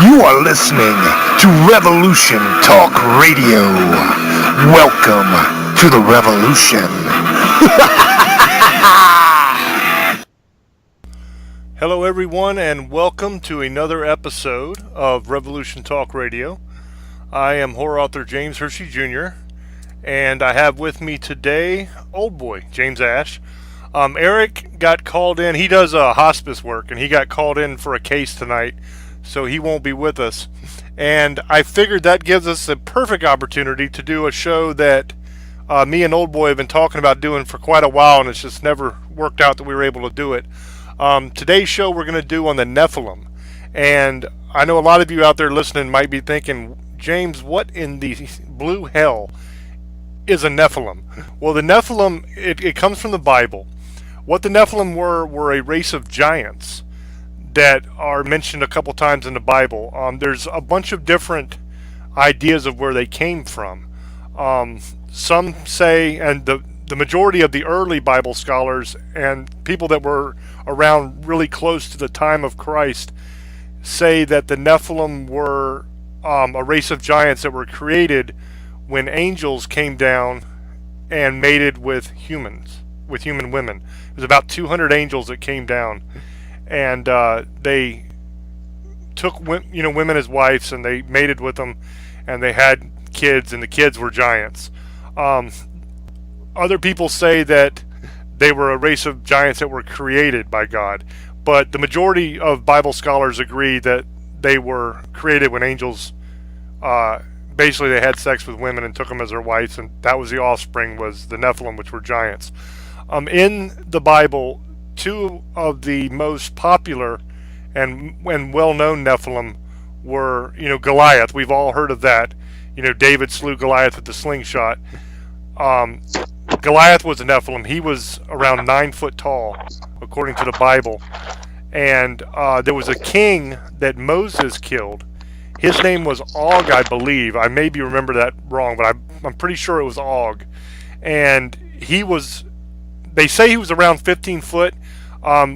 You are listening to Revolution Talk Radio. Welcome to the revolution. Hello everyone, and welcome to another episode of Revolution Talk Radio. I am horror author James Hershey Jr. and I have with me today old boy James Ash. Eric got called in. He does hospice work, and he got called in for a case tonight, so he won't be with us. And I figured that gives us a perfect opportunity to do a show that me and old boy have been talking about doing for quite a while, and it's just never worked out that we were able to do it. Today's show we're going to do on the Nephilim. And I know a lot of you out there listening might be thinking, James, what in the blue hell is a Nephilim? Well, the Nephilim, it comes from the Bible. What the Nephilim were a race of giants that are mentioned a couple times in the Bible. There's a bunch of different ideas of where they came from. Some say, and the majority of the early Bible scholars and people that were around really close to the time of Christ say that the Nephilim were a race of giants that were created when angels came down and mated with human women. It was about 200 angels that came down, and they took women as wives, and they mated with them, and they had kids, and the kids were giants. Other people say that they were a race of giants that were created by God, but the majority of Bible scholars agree that they were created when angels basically they had sex with women and took them as their wives, and that was the offspring, was the Nephilim, which were giants. In the Bible, two of the most popular and well-known Nephilim were, Goliath. We've all heard of that. David slew Goliath with the slingshot. Goliath was a Nephilim. He was around 9 foot tall, according to the Bible. And there was a king that Moses killed. His name was Og, I believe. I maybe remember that wrong, but I'm pretty sure it was Og. And they say he was around 15 foot.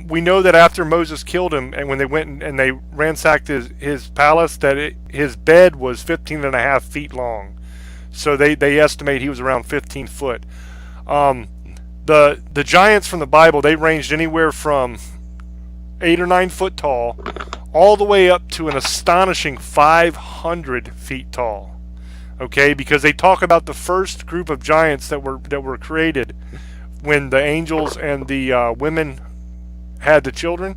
We know that after Moses killed him, and when they went and they ransacked his palace, that his bed was 15 and a half feet long. So they estimate he was around 15 foot. The giants from the Bible, they ranged anywhere from 8 or 9 foot tall, all the way up to an astonishing 500 feet tall. Okay, because they talk about the first group of giants that were created when the angels and the women had the children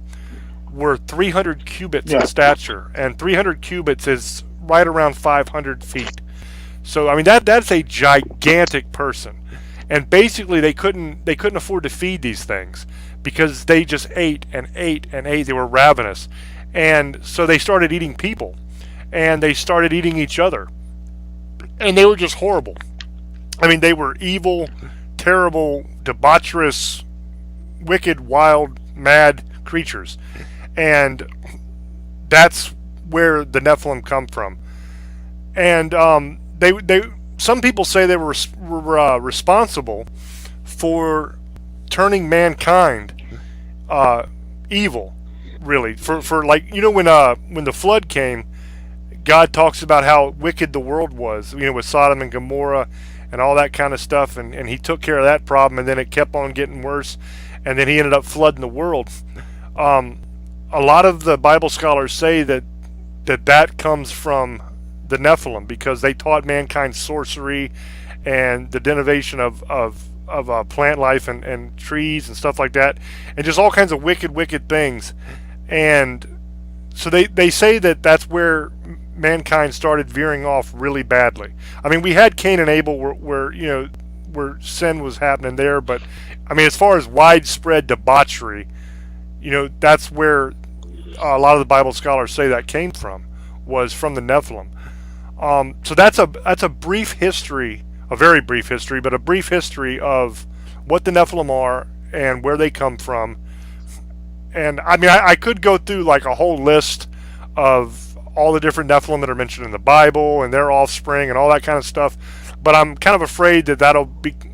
were 300 cubits in stature, and 300 cubits is right around 500 feet. So I mean that's a gigantic person, and basically they couldn't afford to feed these things because they just ate and ate and ate. They were ravenous, and so they started eating people, and they started eating each other, and they were just horrible. I mean, they were evil, terrible, debaucherous, wicked, wild, mad creatures, and that's where the Nephilim come from. And some people say they were responsible for turning mankind evil, really. For like, when the flood came, God talks about how wicked the world was, with Sodom and Gomorrah and all that kind of stuff, and he took care of that problem, and then it kept on getting worse, and then he ended up flooding the world. A lot of the Bible scholars say that comes from the Nephilim, because they taught mankind sorcery and the derivation of plant life and trees and stuff like that, and just all kinds of wicked things. And so they say that that's where mankind started veering off really badly. I mean, we had Cain and Abel where sin was happening there, but I mean, as far as widespread debauchery, that's where a lot of the Bible scholars say that came from, was from the Nephilim. So that's a brief history, a very brief history, but a brief history of what the Nephilim are and where they come from. And I mean, I could go through like a whole list of all the different Nephilim that are mentioned in the Bible and their offspring and all that kind of stuff, but I'm kind of afraid that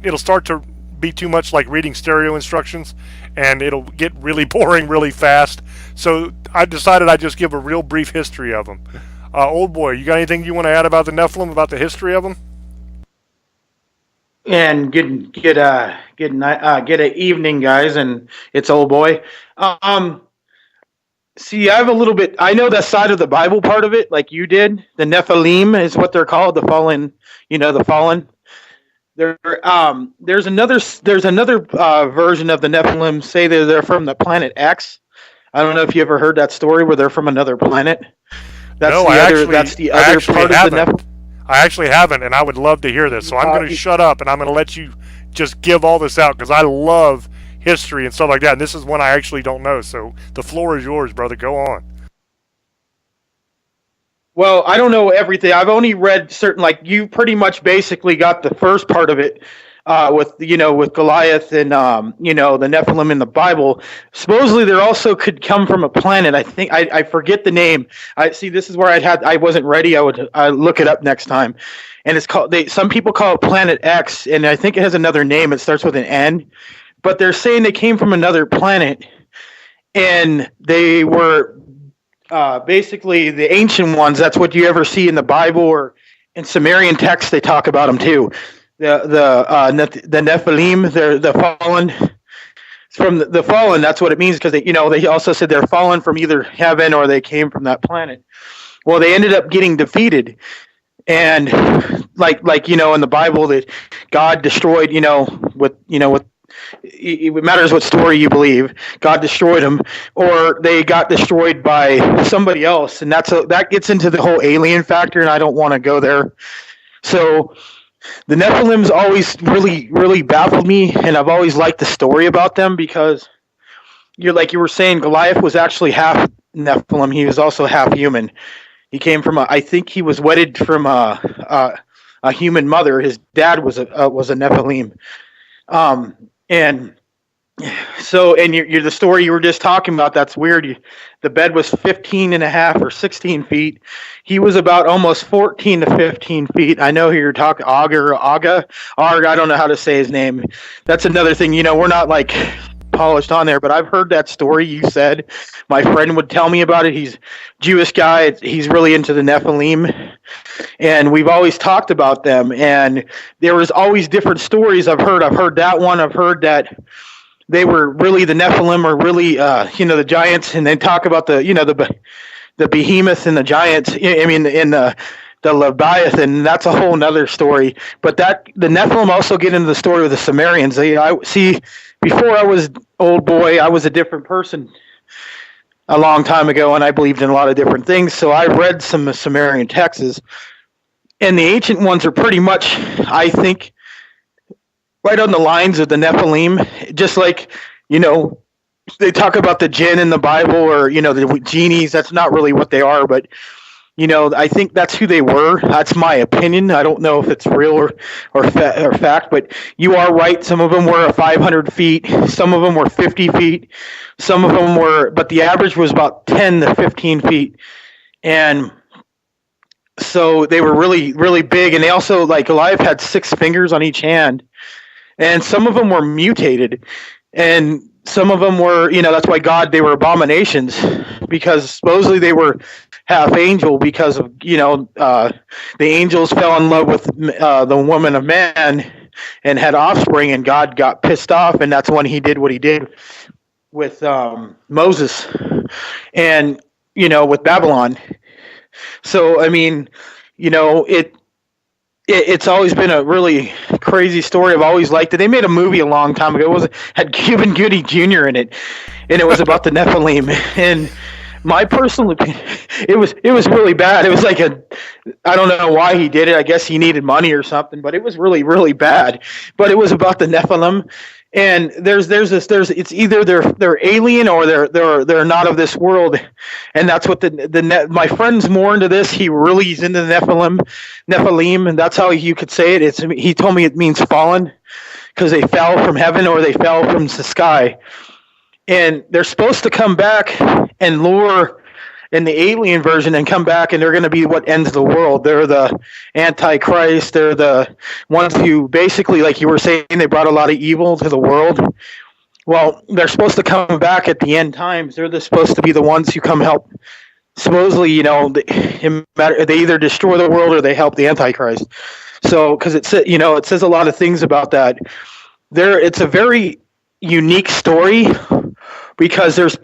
it'll start to be too much like reading stereo instructions, and it'll get really boring really fast. So I decided I'd just give a real brief history of them. Old boy, you got anything you want to add about the Nephilim, about the history of them? And good evening, guys, and it's old boy. See, I have a little bit. I know that side of the Bible part of it, like you did. The Nephilim is what they're called, the fallen. The fallen. There's another version of the Nephilim. Say they're from the planet X. I don't know if you ever heard that story where they're from another planet. That's the other part of the Nephilim. I actually haven't, and I would love to hear this. So I'm going to shut up, and I'm going to let you just give all this out, because I love history and stuff like that. And this is one I actually don't know. So the floor is yours, brother. Go on. Well, I don't know everything. I've only read certain, like you pretty much basically got the first part of it with Goliath and the Nephilim in the Bible. Supposedly there also could come from a planet. I think I forget the name. This is where I wasn't ready. I look it up next time. And it's called some people call it Planet X, and I think it has another name. It starts with an N. But they're saying they came from another planet, and they were basically the ancient ones. That's what you ever see in the Bible or in Sumerian texts. They talk about them too. The Nephilim, they're the fallen. From the fallen, that's what it means, because they also said they're fallen from either heaven or they came from that planet. Well, they ended up getting defeated, and like in the Bible that God destroyed. It matters what story you believe. God destroyed them, or they got destroyed by somebody else, and that gets into the whole alien factor, and I don't want to go there. So the Nephilim's always really, really baffled me, and I've always liked the story about them, because you were saying, Goliath was actually half Nephilim. He was also half human. He came from I think he was wedded from a human mother. His dad was a Nephilim. And so, you're the story you were just talking about, that's weird. The bed was 15 and a half or 16 feet. He was about almost 14 to 15 feet. I know you're talking Arg, I don't know how to say his name. That's another thing, we're not like polished on there, but I've heard that story you said. My friend would tell me about it. He's a Jewish guy. He's really into the Nephilim, and we've always talked about them, and there was always different stories I've heard that one. I've heard that they were really, the Nephilim are really the giants, and they talk about the behemoth and the giants, in the Leviathan. That's a whole nother story. But the Nephilim also get into the story with the Sumerians. Before I was old boy, I was a different person a long time ago, and I believed in a lot of different things. So I read some Sumerian texts, and the ancient ones are pretty much, I think, right on the lines of the Nephilim. Just like, they talk about the jinn in the Bible, or, the genies. That's not really what they are, but I think that's who they were. That's my opinion. I don't know if it's real or fact, but you are right. Some of them were 500 feet. Some of them were 50 feet. Some of them but the average was about 10 to 15 feet. And so they were really, really big. And they also, like Goliath had 6 fingers on each hand. And some of them were mutated. And some of them were, that's why they were abominations, because supposedly they were half angel, because of, the angels fell in love with the woman of man and had offspring, and God got pissed off, and that's when he did what he did with Moses and, with Babylon. So, it's always been a really crazy story. I've always liked it. They made a movie a long time ago. Had Cuban Gooding Jr. in it, and it was about the Nephilim. And my personal opinion, it was really bad. It was like I don't know why he did it. I guess he needed money or something, but it was really, really bad. But it was about the Nephilim. And it's either they're alien or they're not of this world, and that's what my friend's more into this. He's into the Nephilim, and that's how you could say it. He told me it means fallen, because they fell from heaven or they fell from the sky, and they're supposed to come back and lure in the alien version and come back, and they're going to be what ends the world. They're the Antichrist. They're the ones who basically, like you were saying, they brought a lot of evil to the world. Well, they're supposed to come back at the end times. Supposed to be the ones who come help. Supposedly, they either destroy the world or they help the Antichrist. So, because it says a lot of things about that. It's a very unique story because there's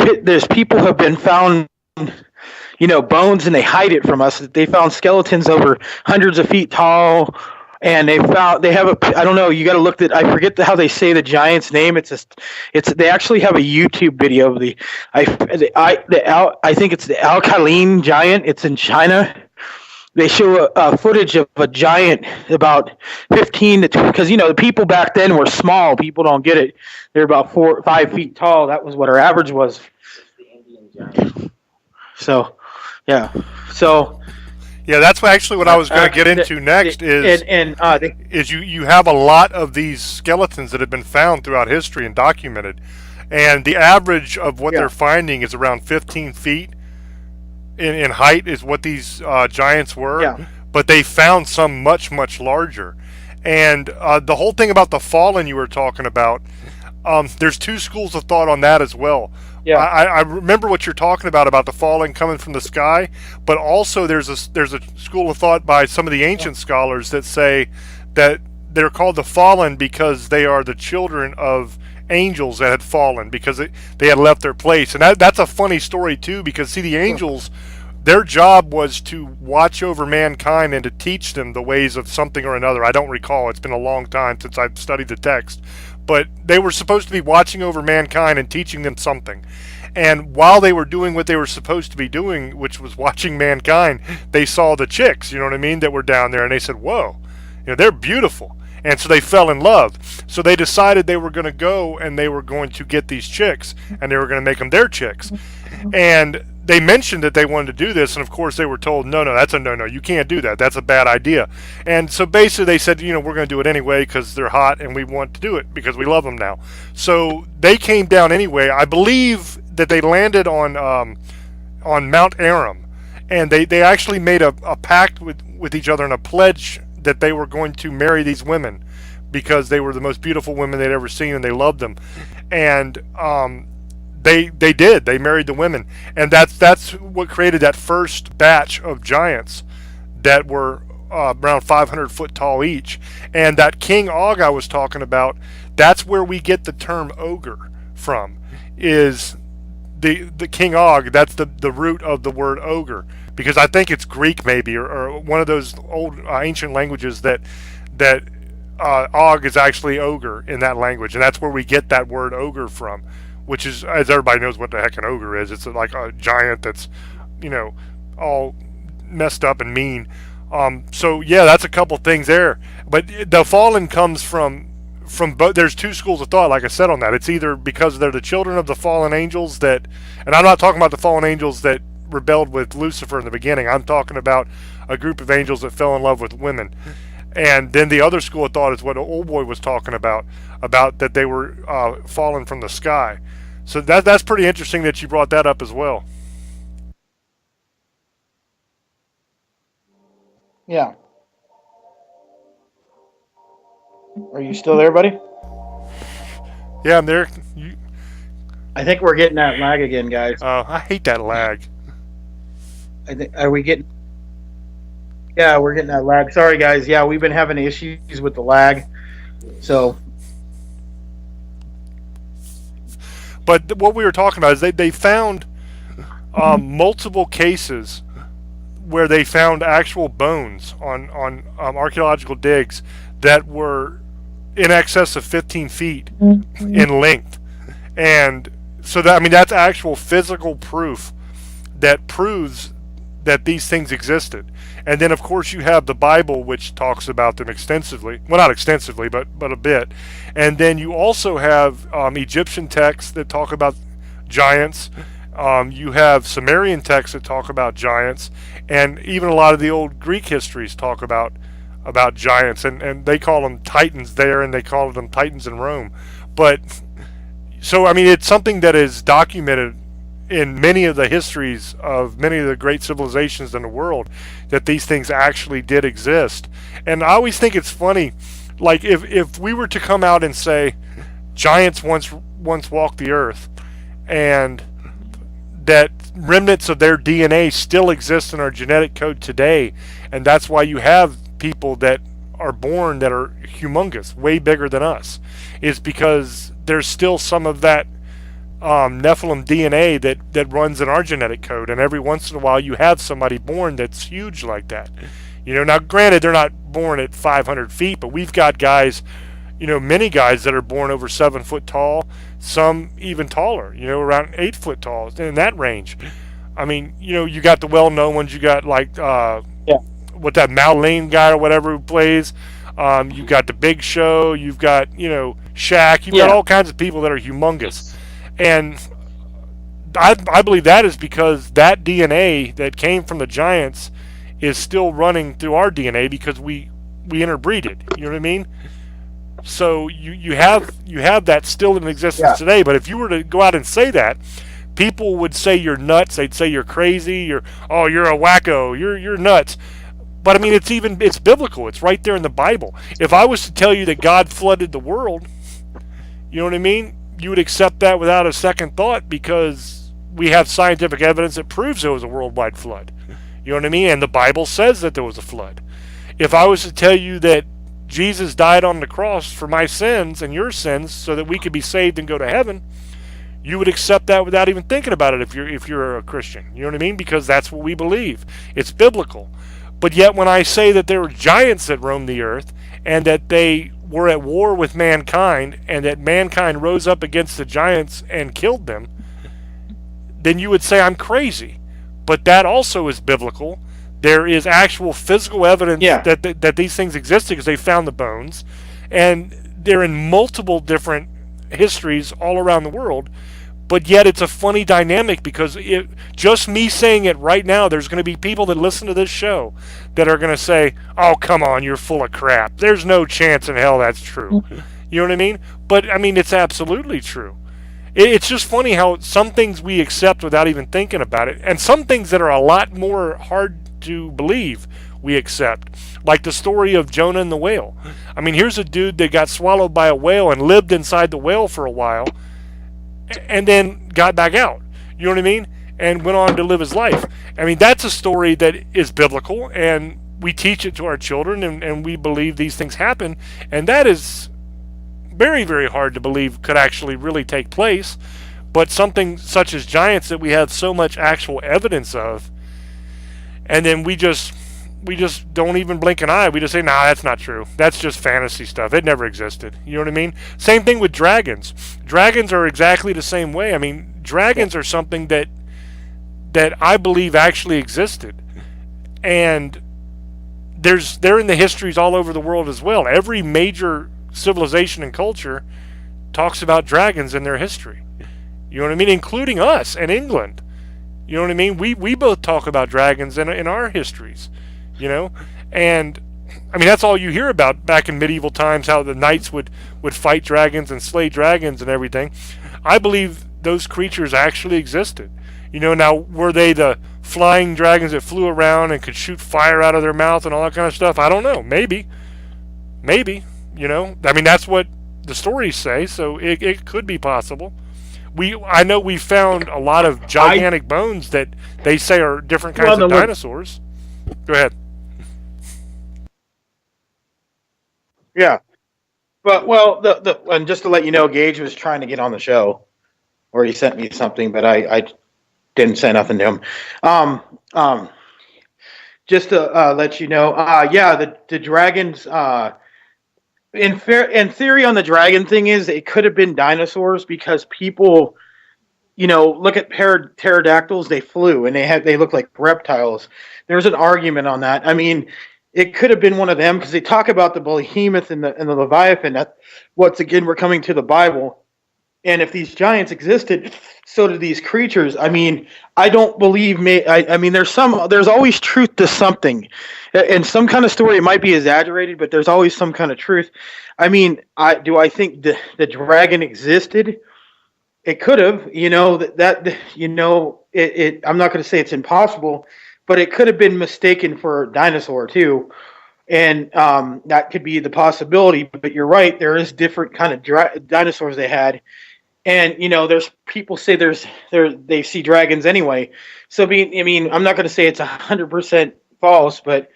people have been found, bones, and they hide it from us. They found skeletons over hundreds of feet tall. And they have I don't know, you got to look at, I forget how they say the giant's name. They actually have a YouTube video of I think it's the alkaline giant. It's in China. They show footage of a giant about 15 to 20, because, the people back then were small. People don't get it. They're about 4 or 5 feet tall. That was what our average was. So, yeah. So, yeah, that's actually what I was going to get into next. Is you have a lot of these skeletons that have been found throughout history and documented, and the average of what they're finding is around 15 feet in height is what these giants were. Yeah. But they found some much, much larger. And the whole thing about the fallen you were talking about, there's two schools of thought on that as well. Yeah. I remember what you're talking about the falling coming from the sky, but also there's a school of thought by some of the ancient scholars that say that they're called the fallen because they are the children of angels that had fallen because they had left their place. And that's a funny story too, because see, the angels, their job was to watch over mankind and to teach them the ways of something or another. I don't recall. It's been a long time since I've studied the text. But they were supposed to be watching over mankind and teaching them something. And while they were doing what they were supposed to be doing, which was watching mankind, they saw the chicks, you know what I mean, that were down there. And they said, whoa, they're beautiful. And so they fell in love. So they decided they were going to go and they were going to get these chicks and they were going to make them their chicks. And they mentioned that they wanted to do this, and of course they were told, no, that's a no, you can't do that. That's a bad idea. And so basically they said, we're going to do it anyway because they're hot and we want to do it because we love them now. So they came down anyway. I believe that they landed on Mount Aram, and they actually made a pact with each other and a pledge that they were going to marry these women because they were the most beautiful women they'd ever seen and they loved them. And They did. They married the women, and that's what created that first batch of giants that were around 500 foot tall each. And that King Og I was talking about, that's where we get the term ogre from. Is the King Og? That's the root of the word ogre, because I think it's Greek maybe or one of those old ancient languages that Og is actually ogre in that language, and that's where we get that word ogre from. Which is, as everybody knows what the heck an ogre is. It's like a giant that's, all messed up and mean. So yeah, that's a couple things there. But the fallen comes from both. There's two schools of thought, like I said on that. It's either because they're the children of the fallen angels and I'm not talking about the fallen angels that rebelled with Lucifer in the beginning. I'm talking about a group of angels that fell in love with women. And then the other school of thought is what Old Boy was talking about that they were fallen from the sky. So that's pretty interesting that you brought that up as well. Yeah. Are you still there, buddy? Yeah, I'm there. I think we're getting that lag again, guys. I hate that lag. Are we getting... Yeah, we're getting that lag. Sorry, guys. Yeah, we've been having issues with the lag. So... But what we were talking about is they found multiple cases where they found actual bones on archaeological digs that were in excess of 15 feet in length. And so that's actual physical proof that proves that these things existed. And then, of course, you have the Bible, which talks about them extensively. Well, not extensively, but a bit. And then you also have Egyptian texts that talk about giants. You have Sumerian texts that talk about giants. And even a lot of the old Greek histories talk about giants. And they call them titans there, and they call them titans in Rome. But, so, it's something that is documented in many of the histories of many of the great civilizations in the world, that these things actually did exist. And I always think it's funny, like if we were to come out and say giants once once walked the earth, and that remnants of their DNA still exist in our genetic code today, and that's why you have people that are born that are humongous, way bigger than us, is because there's still some of that Nephilim DNA that runs in our genetic code, and every once in a while you have somebody born that's huge like that. Now granted, they're not born at 500 feet, but we've got guys, many guys that are born over 7 foot tall, some even taller, around 8 foot tall, in that range. I mean, you got the well-known ones. You got like what that Mao Lane guy or whatever who plays. You got the Big Show. You've got Shaq. You've got all kinds of people that are humongous, and I believe that is because that DNA that came from the giants is still running through our DNA because we interbreeded. You know what I mean? So you have that still in existence today. But if you were to go out and say that, people would say you're nuts. They'd say you're crazy. You're a wacko. You're nuts. But I mean, it's biblical. It's right there in the Bible. If I was to tell you that God flooded the world, you know what I mean? You would accept that without a second thought because we have scientific evidence that proves there was a worldwide flood. You know what I mean? And the Bible says that there was a flood. If I was to tell you that Jesus died on the cross for my sins and your sins so that we could be saved and go to heaven, you would accept that without even thinking about it if you're a Christian. You know what I mean? Because that's what we believe. It's biblical. But yet when I say that there were giants that roamed the earth and that they were at war with mankind and that mankind rose up against the giants and killed them, then you would say I'm crazy. But that also is biblical. There is actual physical evidence that these things existed because they found the bones. And they're in multiple different histories all around the world. But yet it's a funny dynamic because just me saying it right now, there's going to be people that listen to this show that are going to say, oh, come on, you're full of crap. There's no chance in hell that's true. You know what I mean? But, I mean, it's absolutely true. It's just funny how some things we accept without even thinking about it, and some things that are a lot more hard to believe we accept, like the story of Jonah and the whale. I mean, here's a dude that got swallowed by a whale and lived inside the whale for a while, and then got back out. You know what I mean? And went on to live his life. I mean, that's a story that is biblical, and we teach it to our children, and we believe these things happen, and that is very, very hard to believe could actually really take place. But something such as giants that we have so much actual evidence of, and then we just don't even blink an eye. We just say, nah, that's not true. That's just fantasy stuff. It never existed. You know what I mean? Same thing with dragons. Dragons are exactly the same way. I mean, dragons are something that I believe actually existed. And they're in the histories all over the world as well. Every major civilization and culture talks about dragons in their history. You know what I mean? Including us and England. You know what I mean? We both talk about dragons in our histories. You know? And I mean, that's all you hear about back in medieval times, how the knights would fight dragons and slay dragons and everything. I believe those creatures actually existed. You know, now, were they the flying dragons that flew around and could shoot fire out of their mouth and all that kind of stuff? I don't know. Maybe. You know, I mean, that's what the stories say, so it could be possible. I know we found a lot of gigantic bones that they say are different kinds of dinosaurs. Go ahead. Yeah, but and just to let you know, Gage was trying to get on the show, or he sent me something, but I didn't say nothing to him. Just to let you know, the dragons. In theory, on the dragon thing is it could have been dinosaurs because people, look at pterodactyls. They flew and they look like reptiles. There's an argument on that. I mean, it could have been one of them because they talk about the behemoth and the Leviathan. That, once again, we're coming to the Bible. And if these giants existed, so did these creatures. I mean, I don't believe I mean, there's always truth to something. In some kind of story, it might be exaggerated, but there's always some kind of truth. I mean, I think the dragon existed? It could have, I'm not going to say it's impossible, but it could have been mistaken for a dinosaur too. And that could be the possibility. But you're right, there is different kind of dinosaurs they had. And there's people say they see dragons anyway. So I'm not going to say it's 100% false, but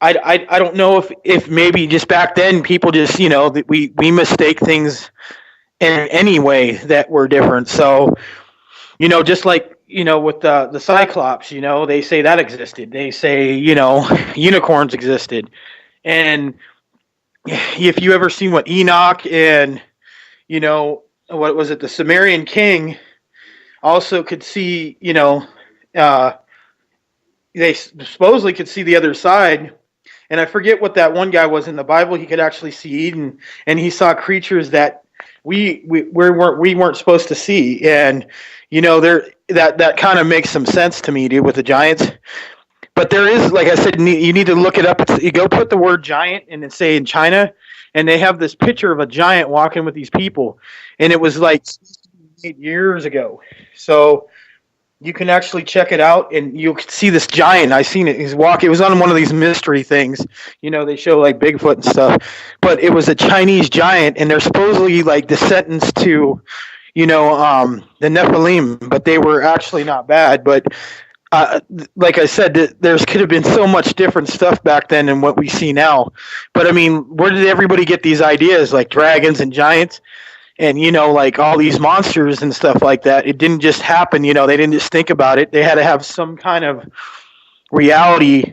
I don't know if maybe just back then people just that we mistake things in any way that were different. So just like with the Cyclops, they say that existed. They say unicorns existed, and if you ever seen what Enoch and what was it, the Sumerian king also could see, they supposedly could see the other side. And I forget what that one guy was in the Bible. He could actually see Eden, and he saw creatures that we weren't supposed to see. And that kind of makes some sense to me, dude, with the giants. But there is, like I said, you need to look it up. You go put the word giant and then say in China, and they have this picture of a giant walking with these people, and it was like 8 years ago. So you can actually check it out, and you can see this giant. I seen it. He's walking. It was on one of these mystery things. They show like Bigfoot and stuff, but it was a Chinese giant, and they're supposedly like descendants to, the Nephilim, but they were actually not bad. But like I said, there's could have been so much different stuff back then than what we see now. But I mean, where did everybody get these ideas like dragons and giants? And, like all these monsters and stuff like that, it didn't just happen. They didn't just think about it. They had to have some kind of reality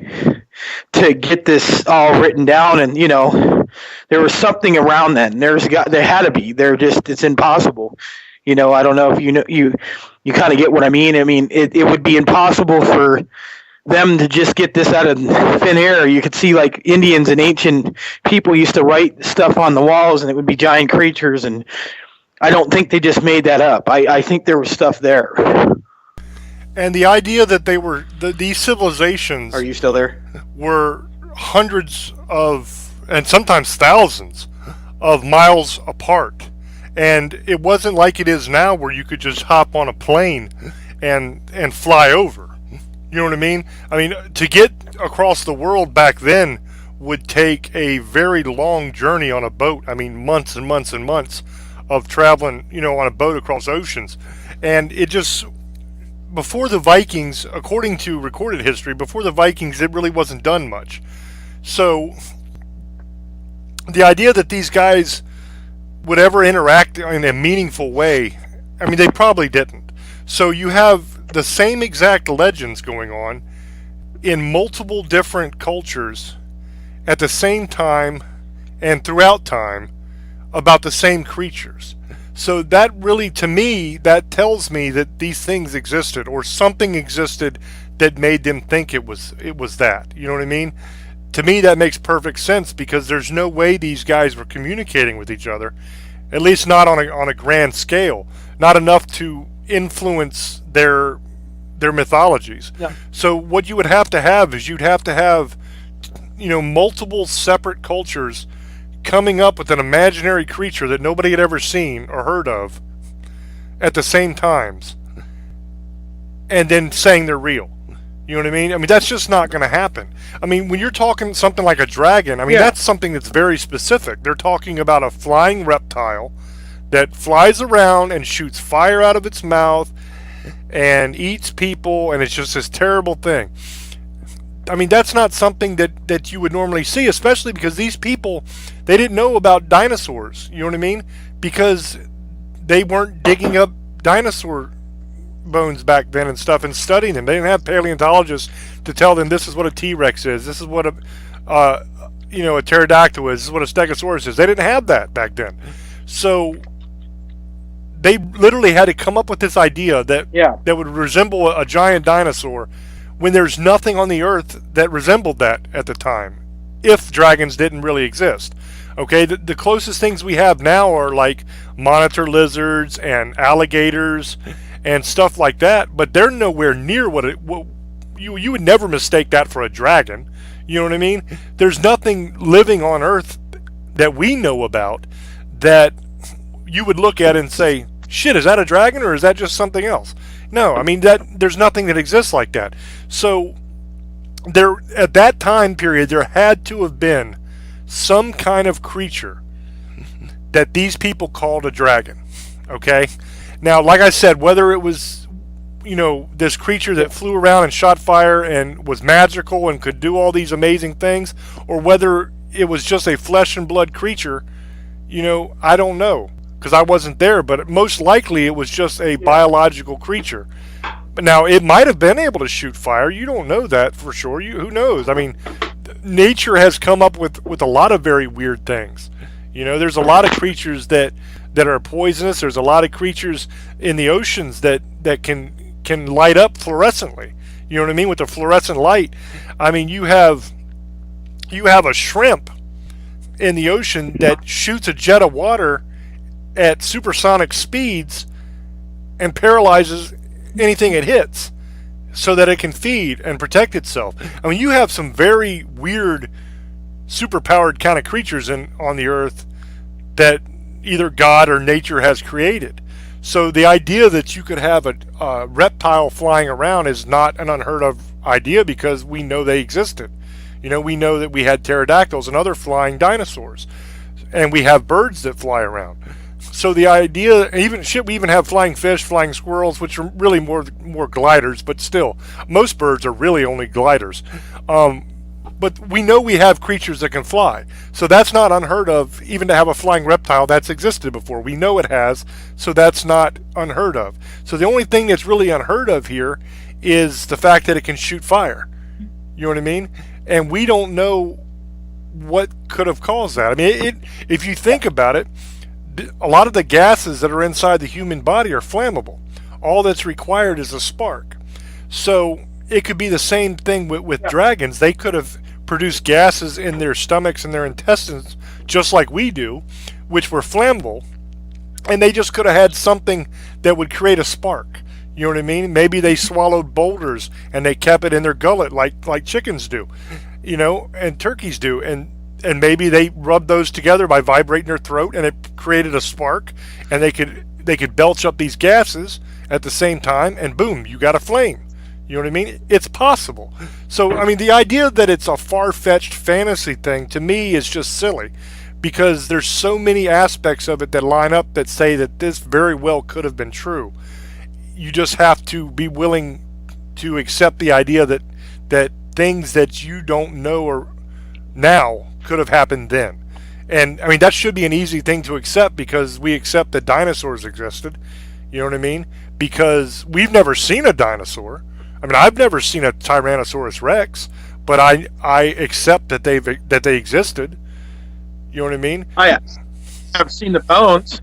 to get this all written down. And, there was something around then. There had to be. It's impossible. I don't know if you kind of get what I mean. I mean, it would be impossible for them to just get this out of thin air. You could see like Indians and ancient people used to write stuff on the walls, and it would be giant creatures. And I don't think they just made that up. I think there was stuff there. And the idea that these civilizations... Are you still there? ...were hundreds of, and sometimes thousands of miles apart. And it wasn't like it is now where you could just hop on a plane and fly over. You know what I mean? I mean, to get across the world back then would take a very long journey on a boat. I mean, months and months and months of traveling, on a boat across oceans. And it just, before the Vikings, according to recorded history, before the Vikings, it really wasn't done much. So the idea that these guys would ever interact in a meaningful way, I mean, they probably didn't. So you have the same exact legends going on in multiple different cultures at the same time and throughout time about the same creatures. So that really, to me, that tells me that these things existed, or something existed that made them think it was that. You know what I mean? To me, that makes perfect sense, because there's no way these guys were communicating with each other, at least not on a grand scale, not enough to influence their mythologies. Yeah. So what you would have to have is you'd have to have, multiple separate cultures coming up with an imaginary creature that nobody had ever seen or heard of at the same times, and then saying they're real. You know what I mean? I mean, that's just not going to happen. I mean, when you're talking something like a dragon, I mean, that's something that's very specific. They're talking about a flying reptile that flies around and shoots fire out of its mouth and eats people, and it's just this terrible thing. I mean, that's not something that you would normally see, especially because these people, they didn't know about dinosaurs. You know what I mean? Because they weren't digging up dinosaur bones back then and stuff and studying them. They didn't have paleontologists to tell them this is what a T-Rex is, this is what a pterodactyl is, this is what a stegosaurus is. They didn't have that back then. So they literally had to come up with this idea that would resemble a giant dinosaur, when there's nothing on the earth that resembled that at the time, if dragons didn't really exist. Okay, the closest things we have now are like monitor lizards and alligators and stuff like that, but they're nowhere near what you would never mistake that for a dragon. You know what I mean? There's nothing living on earth that we know about that you would look at and say, shit, is that a dragon, or is that just something else? No, I mean, there's nothing that exists like that. So there, at that time period, there had to have been some kind of creature that these people called a dragon. Okay? Now, like I said, whether it was, this creature that flew around and shot fire and was magical and could do all these amazing things, or whether it was just a flesh and blood creature, I don't know, because I wasn't there, but most likely it was just a biological creature. But now, it might have been able to shoot fire. You don't know that for sure. Who knows? I mean, nature has come up with a lot of very weird things. There's a lot of creatures that are poisonous. There's a lot of creatures in the oceans that can light up fluorescently. You know what I mean? With the fluorescent light. I mean, you have a shrimp in the ocean that shoots a jet of water at supersonic speeds and paralyzes anything it hits so that it can feed and protect itself. I mean, you have some very weird superpowered kind of creatures on the earth that either God or nature has created. So the idea that you could have a reptile flying around is not an unheard of idea, because we know they existed. We know that we had pterodactyls and other flying dinosaurs, and we have birds that fly around. So the idea, we even have flying fish, flying squirrels, which are really more gliders, but still, most birds are really only gliders. But we know we have creatures that can fly. So that's not unheard of, even to have a flying reptile that's existed before. We know it has, so that's not unheard of. So the only thing that's really unheard of here is the fact that it can shoot fire. You know what I mean? And we don't know what could have caused that. I mean, if you think about it, a lot of the gases that are inside the human body are flammable. All that's required is a spark. So it could be the same thing with dragons. They could have produced gases in their stomachs and their intestines just like we do, which were flammable, and they just could have had something that would create a spark. You know what I mean? Maybe they swallowed boulders and they kept it in their gullet like chickens do, and turkeys do, and maybe they rubbed those together by vibrating their throat, and it created a spark, and they could belch up these gases at the same time, and boom, you got a flame. You know what I mean? It's possible. So, I mean, the idea that it's a far-fetched fantasy thing, to me, is just silly, because there's so many aspects of it that line up that say that this very well could have been true. You just have to be willing to accept the idea that things that you don't know or now could have happened then. And, I mean, that should be an easy thing to accept, because we accept that dinosaurs existed. You know what I mean? Because we've never seen a dinosaur. I mean, I've never seen a Tyrannosaurus Rex, but I accept that they existed. You know what I mean? I have seen the bones.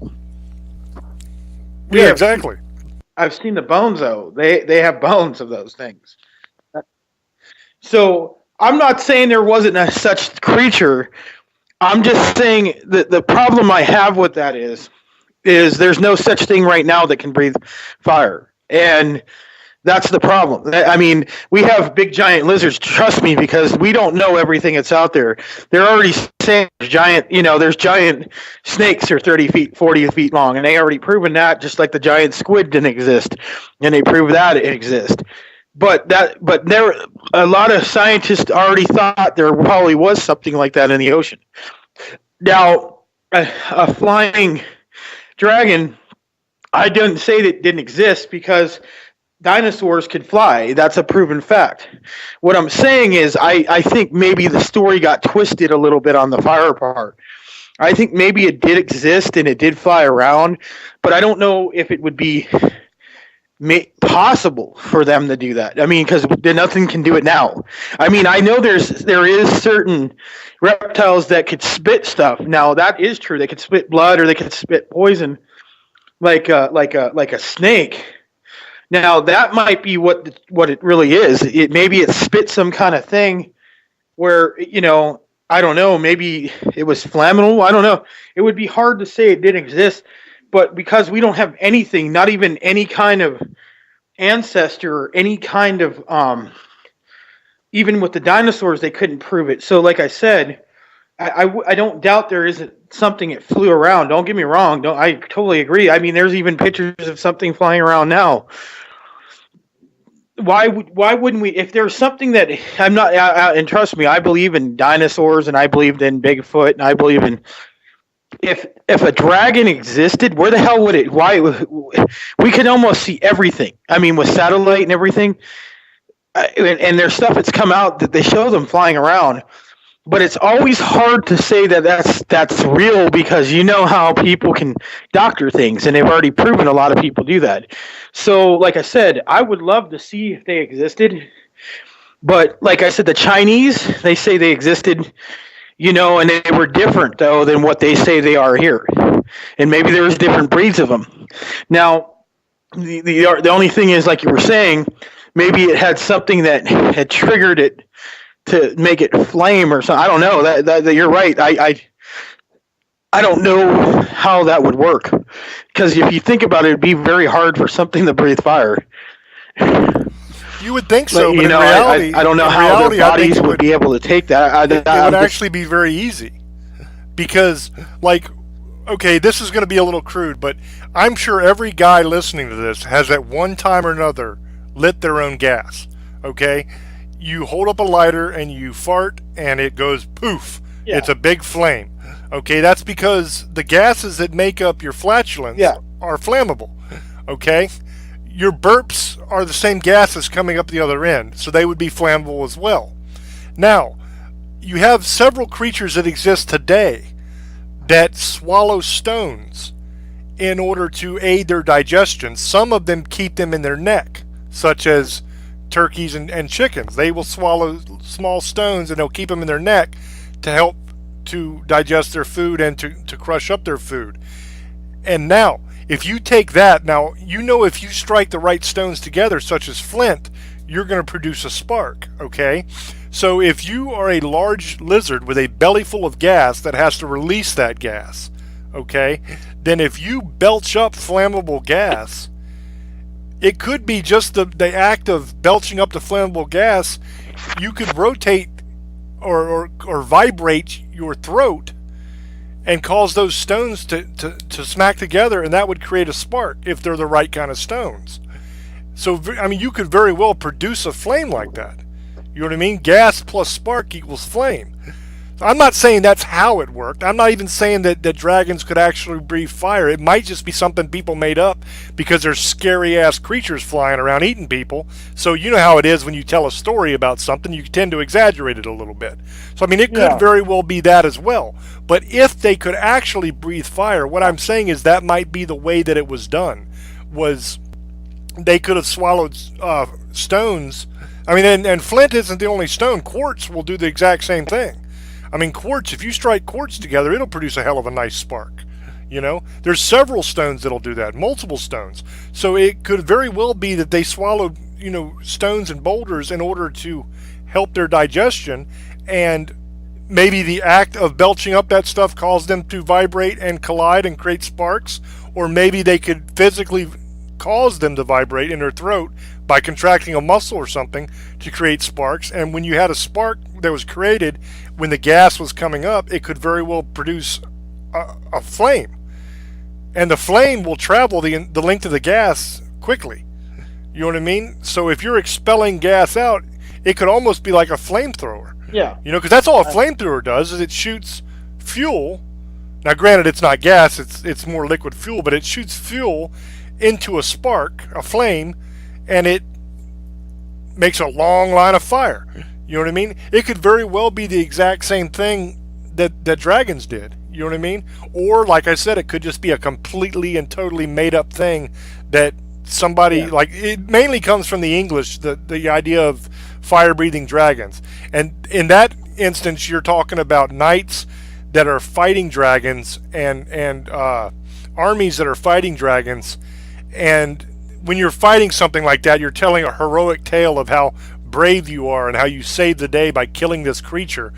Yeah, exactly. I've seen the bones, though. They have bones of those things. So I'm not saying there wasn't a such creature. I'm just saying that the problem I have with that is there's no such thing right now that can breathe fire. And that's the problem. I mean, we have big giant lizards, trust me, because we don't know everything that's out there. They're already saying there's giant snakes are 30 feet, 40 feet long, and they already proven that, just like the giant squid didn't exist, and they proved that it exists. But there, a lot of scientists already thought there probably was something like that in the ocean. Now, a flying dragon, I didn't say that it didn't exist, because dinosaurs could fly. That's a proven fact. What I'm saying is I think maybe the story got twisted a little bit on the fire part. I think maybe it did exist and it did fly around, but I don't know if it would be possible for them to do that. I mean, because nothing can do it now. I mean, I know there is certain reptiles that could spit stuff. Now, that is true. They could spit blood, or they could spit poison, like a snake. Now, that might be what it really is. Maybe it spit some kind of thing where, I don't know, maybe it was flammable. I don't know. It would be hard to say it didn't exist, but because we don't have anything, not even any kind of ancestor or any kind of, even with the dinosaurs, they couldn't prove it. So like I said, I don't doubt there isn't something that flew around. Don't get me wrong. I totally agree. I mean, there's even pictures of something flying around now. Why wouldn't we? If there's something that I'm not, and trust me, I believe in dinosaurs, and I believed in Bigfoot, and I believe in if a dragon existed, where the hell would it? Why? We could almost see everything. I mean, with satellite and everything, and there's stuff that's come out that they show them flying around. But it's always hard to say that that's real, because you know how people can doctor things, and they've already proven a lot of people do that. So, like I said, I would love to see if they existed. But like I said, the Chinese, they say they existed, and they were different though than what they say they are here. And maybe there was different breeds of them. Now, the only thing is, like you were saying, maybe it had something that had triggered it to make it flame or something. I don't know. That you're right. I don't know how that would work, because if you think about it, it'd be very hard for something to breathe fire. You would think so, but in reality, I don't know how their bodies would be able to take that. It would actually be very easy, because, okay, this is going to be a little crude, but I'm sure every guy listening to this has at one time or another lit their own gas. Okay, you hold up a lighter and you fart, and it goes poof. Yeah. It's a big flame. Okay, that's because the gases that make up your flatulence are flammable. Okay. Your burps are the same gases coming up the other end, so they would be flammable as well. Now, you have several creatures that exist today that swallow stones in order to aid their digestion. Some of them keep them in their neck, such as turkeys and chickens. They will swallow small stones, and they'll keep them in their neck to help to digest their food and to crush up their food. And now, if you take that, if you strike the right stones together, such as flint, you're going to produce a spark, okay? So if you are a large lizard with a belly full of gas that has to release that gas, okay, then if you belch up flammable gas, it could be just the act of belching up the flammable gas. You could rotate or vibrate your throat and cause those stones to smack together, and that would create a spark if they're the right kind of stones. So, I mean, you could very well produce a flame like that. You know what I mean? Gas plus spark equals flame. So I'm not saying that's how it worked. I'm not even saying that dragons could actually breathe fire. It might just be something people made up because there's scary-ass creatures flying around eating people. So you know how it is when you tell a story about something, you tend to exaggerate it a little bit. So, I mean, it could very well be that as well. But if they could actually breathe fire, what I'm saying is that might be the way that it was done, was they could have swallowed stones. I mean, and flint isn't the only stone. Quartz will do the exact same thing. I mean, quartz, if you strike quartz together, it'll produce a hell of a nice spark. You know, there's several stones that'll do that, multiple stones. So it could very well be that they swallowed, stones and boulders in order to help their digestion, and maybe the act of belching up that stuff caused them to vibrate and collide and create sparks, or maybe they could physically cause them to vibrate in their throat by contracting a muscle or something to create sparks. And when you had a spark that was created when the gas was coming up, it could very well produce a flame, and the flame will travel the length of the gas quickly. You know what I mean? So if you're expelling gas out, it could almost be like a flamethrower. Yeah. Because that's all a flamethrower does, is it shoots fuel. Now, granted, it's not gas; it's more liquid fuel, but it shoots fuel into a spark, a flame, and it makes a long line of fire. You know what I mean? It could very well be the exact same thing that dragons did. You know what I mean? Or, like I said, it could just be a completely and totally made up thing that somebody, it mainly comes from the English, the idea of fire-breathing dragons. And in that instance, you're talking about knights that are fighting dragons and armies that are fighting dragons. And when you're fighting something like that, you're telling a heroic tale of how brave you are and how you saved the day by killing this creature.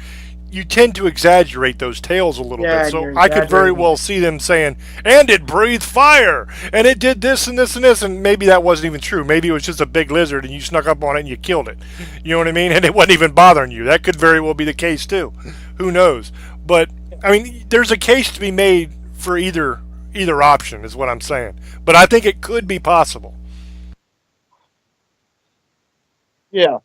You tend to exaggerate those tales a little bit. So I could very well see them saying, and it breathed fire, and it did this and this and this, and maybe that wasn't even true. Maybe it was just a big lizard and you snuck up on it and you killed it. You know what I mean? And it wasn't even bothering you. That could very well be the case too. Who knows? But, I mean, there's a case to be made for either option is what I'm saying. But I think it could be possible. Yeah.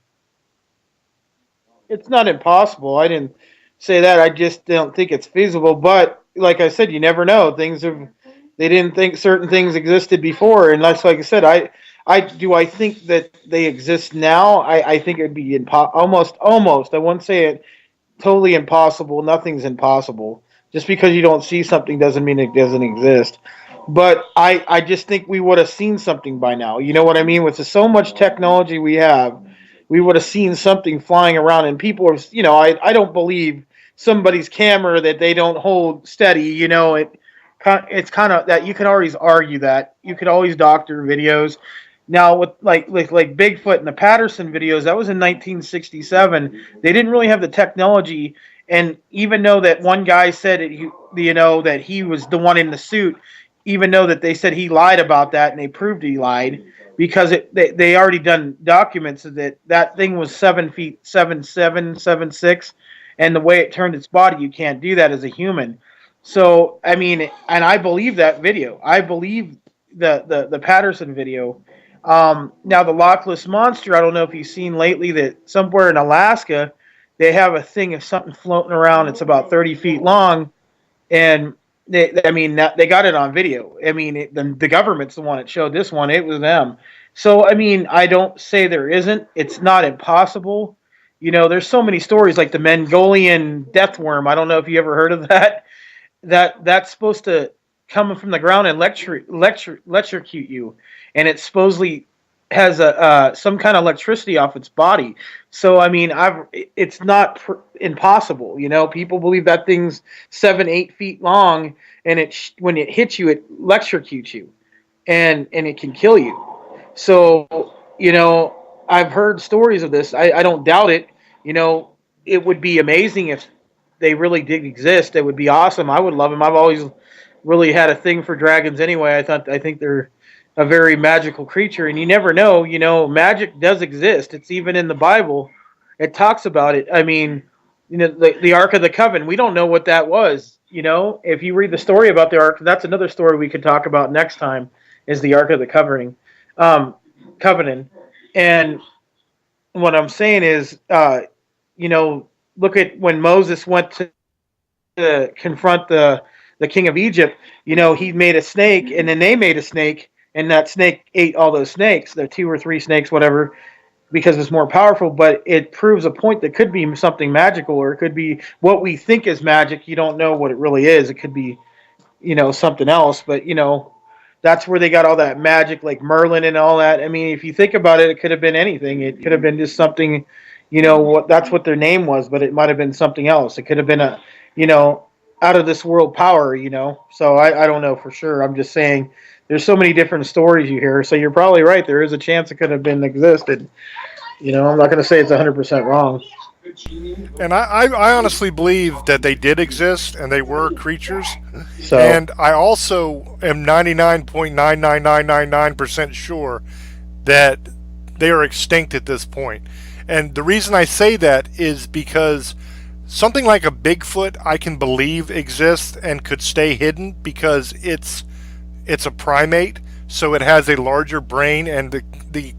It's not impossible. I didn't say that. I just don't think it's feasible. But like I said, you never know. They didn't think certain things existed before, and that's like I said. I think that they exist now. I think it'd be almost. I wouldn't say it totally impossible. Nothing's impossible. Just because you don't see something doesn't mean it doesn't exist. But I just think we would have seen something by now. You know what I mean? With so much technology we have, we would have seen something flying around. And people are, I don't believe somebody's camera that they don't hold steady. It's kind of that you can always argue that. You could always doctor videos. Now with like Bigfoot and the Patterson videos, that was in 1967. They didn't really have the technology, and even though that one guy said that he was the one in the suit, even though that they said he lied about that, and they proved he lied because they already done documents that thing was 7 feet 7'7", 7'6", and the way it turned its body, you can't do that as a human. So I mean, and I believe that video. I believe the Patterson video. Now the Loch Ness Monster, I don't know if you've seen lately that somewhere in Alaska, they have a thing of something floating around. It's about 30 feet long, and they got it on video. I mean, the government's the one that showed this one. It was them. So I mean, I don't say there isn't. It's not impossible. There's so many stories like the Mongolian death worm. I don't know if you ever heard of that. That's supposed to come from the ground and electrocute you, and it supposedly has some kind of electricity off its body. So I mean, it's not impossible. People believe that thing's 7-8 feet long, and when it hits you, it electrocutes you, and it can kill you. So I've heard stories of this. I don't doubt it. It would be amazing if they really did exist. It would be awesome. I would love them. I've always really had a thing for dragons anyway. I think they're a very magical creature, and you never know. Magic does exist. It's even in the Bible. It talks about it. I mean, the Ark of the Covenant. We don't know what that was. If you read the story about the Ark, that's another story we could talk about next time. Is the Ark of the Covenant? And what I'm saying is, look at when Moses went to confront the king of Egypt. He made a snake, and then they made a snake, and that snake ate all those snakes, the 2 or 3 snakes, whatever, because it's more powerful. But it proves a point that could be something magical, or it could be what we think is magic. You don't know what it really is. It could be, something else. But that's where they got all that magic, like Merlin and all that. I mean, if you think about it, it could have been anything. It could have been just something. That's what their name was, but it might have been something else. It could have been a, out of this world power, So I don't know for sure. I'm just saying there's so many different stories you hear. So you're probably right. There is a chance it could have been existed. I'm not going to say it's 100% wrong. And I honestly believe that they did exist and they were creatures. So, and I also am 99.99999% sure that they are extinct at this point. And the reason I say that is because something like a Bigfoot I can believe exists and could stay hidden because it's a primate, so it has a larger brain and the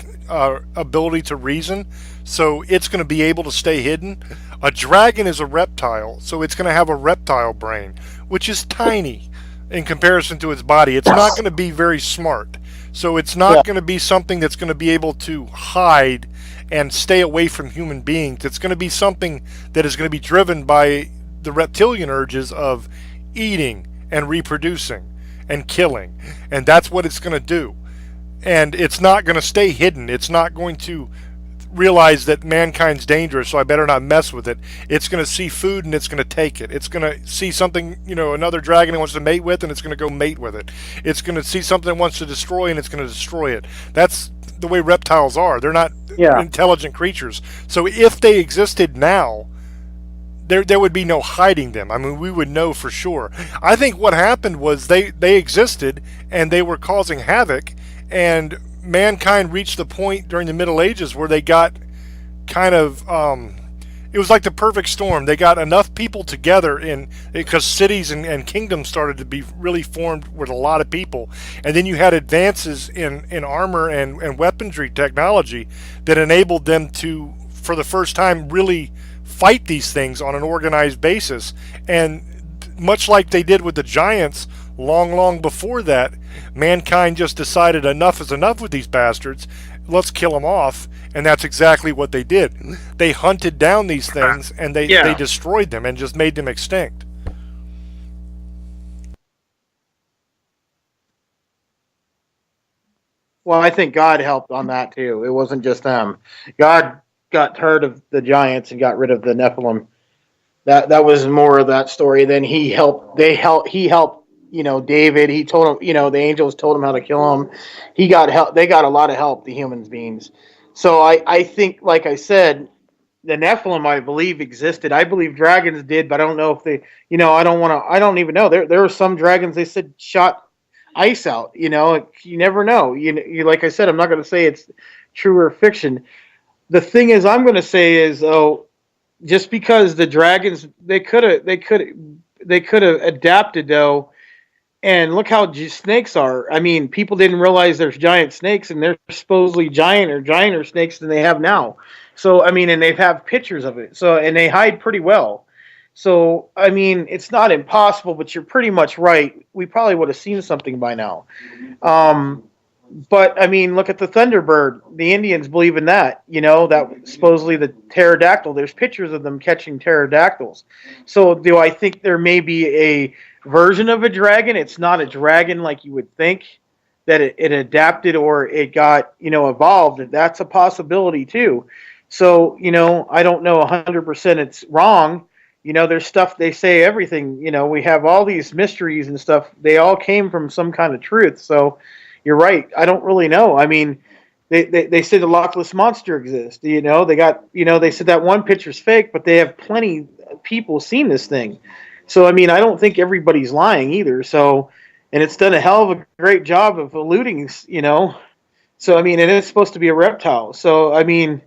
ability to reason, so it's going to be able to stay hidden. A dragon is a reptile, so it's going to have a reptile brain, which is tiny in comparison to its body. It's not going to be very smart, so it's not going to be something that's going to be able to hide and stay away from human beings. It's going to be something that is going to be driven by the reptilian urges of eating and reproducing and killing, and that's what it's going to do. And it's not going to stay hidden. It's not going to realize that mankind's dangerous, so I better not mess with it. It's going to see food and it's going to take it. It's going to see something, another dragon it wants to mate with, and it's going to go mate with it. It's going to see something it wants to destroy, and it's going to destroy it. That's the way reptiles are. They're not intelligent creatures. So if they existed now, there would be no hiding them. I mean, we would know for sure. I think what happened was they existed and they were causing havoc, and mankind reached the point during the Middle Ages where they got kind of it was like the perfect storm. They got enough people together because cities and kingdoms started to be really formed with a lot of people, and then you had advances in armor and weaponry technology that enabled them to, for the first time, really fight these things on an organized basis. And much like they did with the giants long before that, mankind just decided enough is enough with these bastards. Let's kill them off. And that's exactly what they did. They hunted down these things and they destroyed them and just made them extinct. Well, I think God helped on that too. It wasn't just them. God got tired of the giants and got rid of the Nephilim. That was more of that story. Then he helped. He helped. David. He told him. The angels told him how to kill him. He got help. They got a lot of help. The human beings. So I think, like I said, the Nephilim, I believe, existed. I believe dragons did, but I don't know if they. I don't even know. There were some dragons they said shot ice out. You never know. You like I said, I'm not going to say it's true or fiction. The thing is, I'm going to say is, just because the dragons they could have adapted though, and look how snakes are. I mean, people didn't realize there's giant snakes, and they're supposedly gianter snakes than they have now. So I mean, and they have pictures of it. So and they hide pretty well. So I mean, it's not impossible, but you're pretty much right. We probably would have seen something by now. But I mean, look at the Thunderbird. The Indians believe in that. That supposedly the pterodactyl. There's pictures of them catching pterodactyls. So do I think there may be a version of a dragon? It's not a dragon like you would think, that it adapted or it got evolved. That's a possibility too. So I don't know 100% it's wrong. There's stuff they say everything. We have all these mysteries and stuff. They all came from some kind of truth. So. You're right. I don't really know. I mean, they say the Loch Ness monster exists. They got they said that one picture's fake, but they have plenty of people seen this thing. So I mean, I don't think everybody's lying either. So, and it's done a hell of a great job of eluding. So I mean, it is supposed to be a reptile. So I mean,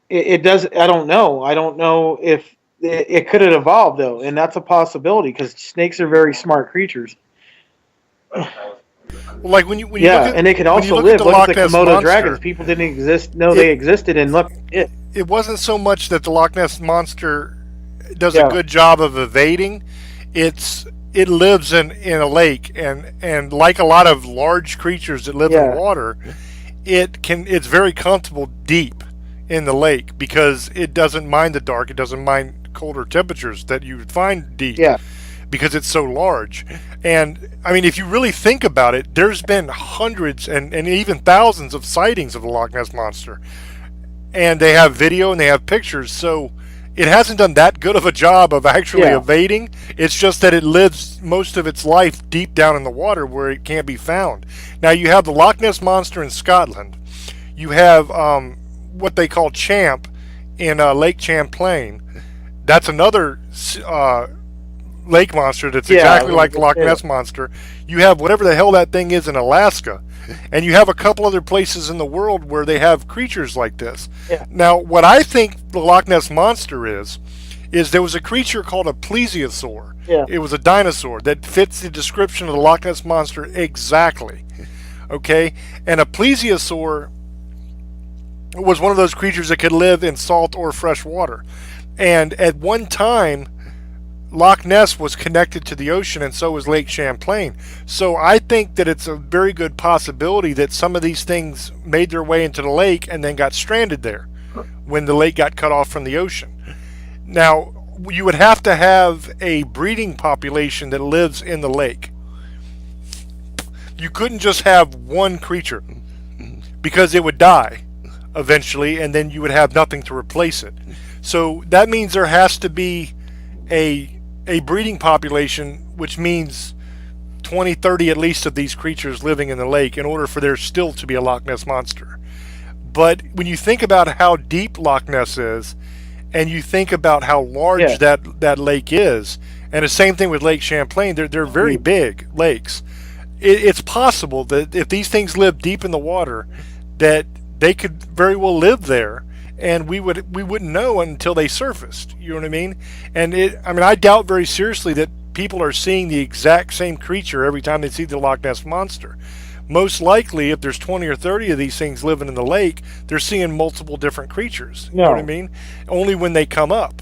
it does. I don't know. I don't know if it could have evolved though, and that's a possibility because snakes are very smart creatures. Well, like when you look at, and they can also live. Look at the Komodo dragons. People didn't exist. No, they existed, and look, it wasn't so much that the Loch Ness monster does a good job of evading. It lives in a lake, and like a lot of large creatures that live in water, it's very comfortable deep in the lake because it doesn't mind the dark. It doesn't mind colder temperatures that you would find deep. Yeah. Because it's so large. And I mean, if you really think about it, there's been hundreds and even thousands of sightings of the Loch Ness monster, and they have video and they have pictures. So it hasn't done that good of a job of actually evading. It's just that it lives most of its life deep down in the water where it can't be found. Now you have the Loch Ness monster in Scotland. You have what they call Champ in Lake Champlain. That's another lake monster that's exactly like the Loch Ness monster. You have whatever the hell that thing is in Alaska, and you have a couple other places in the world where they have creatures like this. Now what I think the Loch Ness monster is there was a creature called a plesiosaur. It was a dinosaur that fits the description of the Loch Ness monster exactly. Okay, and a plesiosaur was one of those creatures that could live in salt or fresh water, and at one time Loch Ness was connected to the ocean, and so was Lake Champlain. So I think that it's a very good possibility that some of these things made their way into the lake and then got stranded there when the lake got cut off from the ocean. Now, you would have to have a breeding population that lives in the lake. You couldn't just have one creature because it would die eventually, and then you would have nothing to replace it. So that means there has to be a breeding population, which means 20, 30 at least of these creatures living in the lake in order for there still to be a Loch Ness monster. But when you think about how deep Loch Ness is, and you think about how large that lake is, and the same thing with Lake Champlain, they're very big lakes. It's possible that if these things live deep in the water, that they could very well live there, and we wouldn't know until they surfaced. You know what I mean? And I doubt very seriously that people are seeing the exact same creature every time they see the Loch Ness monster. Most likely, if there's 20 or 30 of these things living in the lake, they're seeing multiple different creatures. You know what I mean? Only when they come up.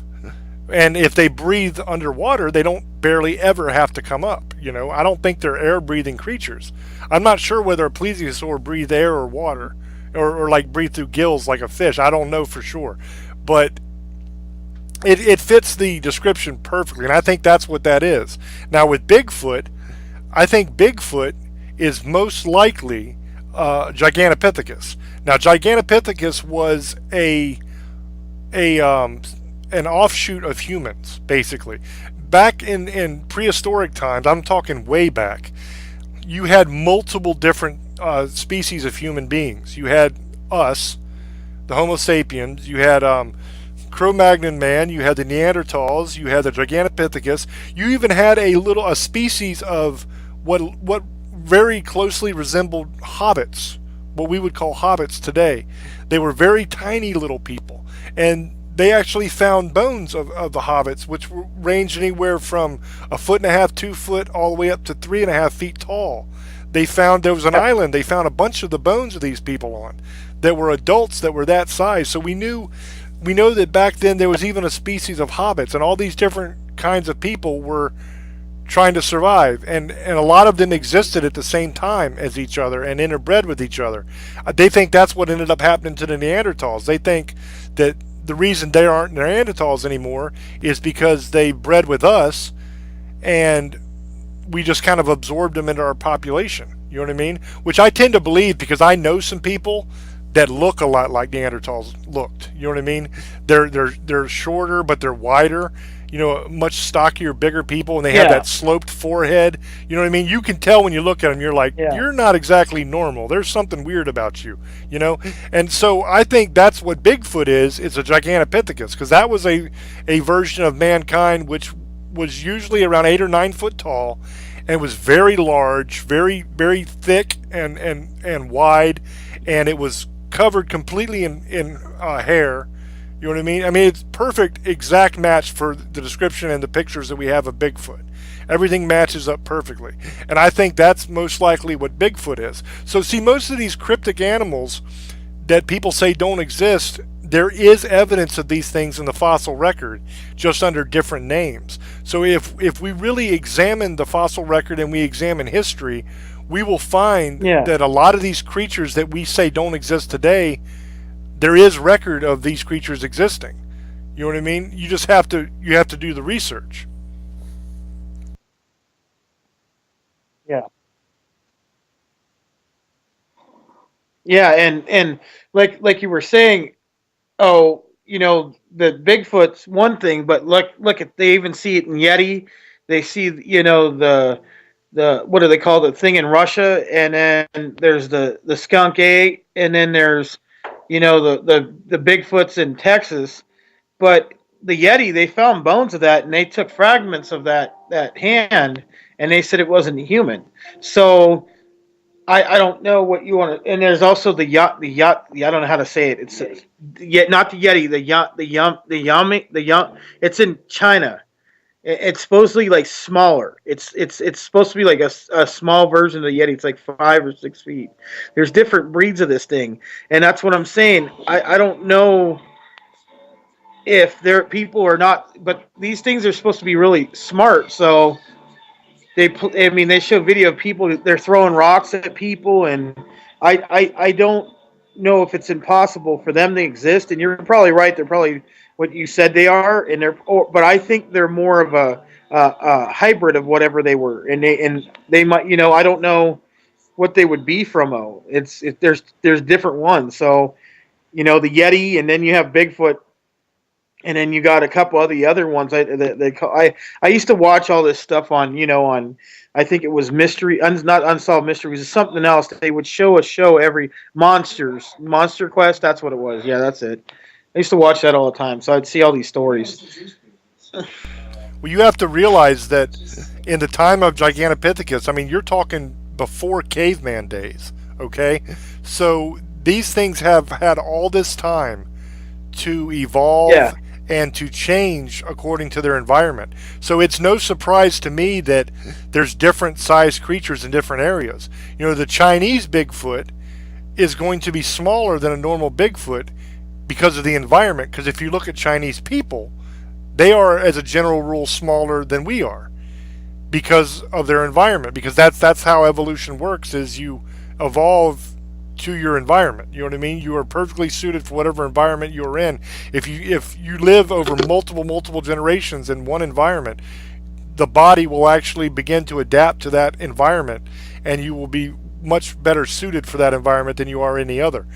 And if they breathe underwater, they don't barely ever have to come up. I don't think they're air-breathing creatures. I'm not sure whether a plesiosaur breathe air or water, or like breathe through gills like a fish. I don't know for sure, but it fits the description perfectly, and I think that's what that is. Now with Bigfoot, I think Bigfoot is most likely Gigantopithecus. Now Gigantopithecus was an offshoot of humans, basically. Back in prehistoric times, I'm talking way back, you had multiple different species of human beings. You had us, the Homo sapiens, you had Cro-Magnon man, you had the Neanderthals, you had the Gigantopithecus, you even had a species of what very closely resembled hobbits, what we would call hobbits today. They were very tiny little people, and they actually found bones of the hobbits, which ranged anywhere from 1.5 2 foot, all the way up to 3.5 feet tall. There was an island they found a bunch of the bones of these people on that were adults that were that size. So we know that back then there was even a species of hobbits, and all these different kinds of people were trying to survive, and a lot of them existed at the same time as each other and interbred with each other. They think that's what ended up happening to the Neanderthals. They think that the reason they aren't Neanderthals anymore is because they bred with us, and we just kind of absorbed them into our population. You know what I mean? Which I tend to believe, because I know some people that look a lot like Neanderthals looked. You know what I mean? They're shorter, but they're wider. Much stockier, bigger people, and they have that sloped forehead. You know what I mean? You can tell when you look at them, you're like, you're not exactly normal. There's something weird about you, And so I think that's what Bigfoot is. It's a Gigantopithecus, because that was a version of mankind which was usually around 8 or 9 foot tall, and was very large, very, very thick and wide, and it was covered completely in hair. You know what I mean? I mean, it's perfect, exact match for the description and the pictures that we have of Bigfoot. Everything matches up perfectly. And I think that's most likely what Bigfoot is. So see, most of these cryptic animals that people say don't exist, there is evidence of these things in the fossil record, just under different names. So if we really examine the fossil record and we examine history, we will find that a lot of these creatures that we say don't exist today, there is record of these creatures existing. You know what I mean? You just have to do the research. Yeah. Yeah, and like you were saying, the Bigfoot's one thing, but look at, they even see it in Yeti. They see the what do they call the thing in Russia, and then there's the skunk ape, and then there's the Bigfoots in Texas. But the Yeti, they found bones of that, and they took fragments of that hand, and they said it wasn't human. So I don't know what you want to. And there's also the yacht. I don't know how to say it. It's not the Yeti. The yum. It's in China. It's supposedly like smaller. It's supposed to be like a small version of the Yeti. It's like 5 or 6 feet. There's different breeds of this thing, and that's what I'm saying. I don't know if there people are not, but these things are supposed to be really smart. So they show video of people, they're throwing rocks at people, and I don't know if it's impossible for them to exist. And you're probably right. They're probably what you said they are, and but I think they're more of a hybrid of whatever they were, and they might, I don't know what they would be from. There's different ones. So the Yeti, and then you have Bigfoot, and then you got a couple of the other ones. I used to watch all this stuff on I think it was not Unsolved Mysteries, it's something else. They would show a show every Monster Quest. That's what it was. Yeah, that's it. I used to watch that all the time, so I'd see all these stories. Well, you have to realize that in the time of Gigantopithecus, I mean, you're talking before caveman days, okay? So these things have had all this time to evolve and to change according to their environment. So it's no surprise to me that there's different sized creatures in different areas. The Chinese Bigfoot is going to be smaller than a normal Bigfoot because of the environment. Because if you look at Chinese people, they are, as a general rule, smaller than we are. because of their environment. Because that's how evolution works: is you evolve to your environment. You know what I mean? You are perfectly suited for whatever environment you're in. If you live over multiple generations in one environment, the body will actually begin to adapt to that environment, and you will be much better suited for that environment than you are any other.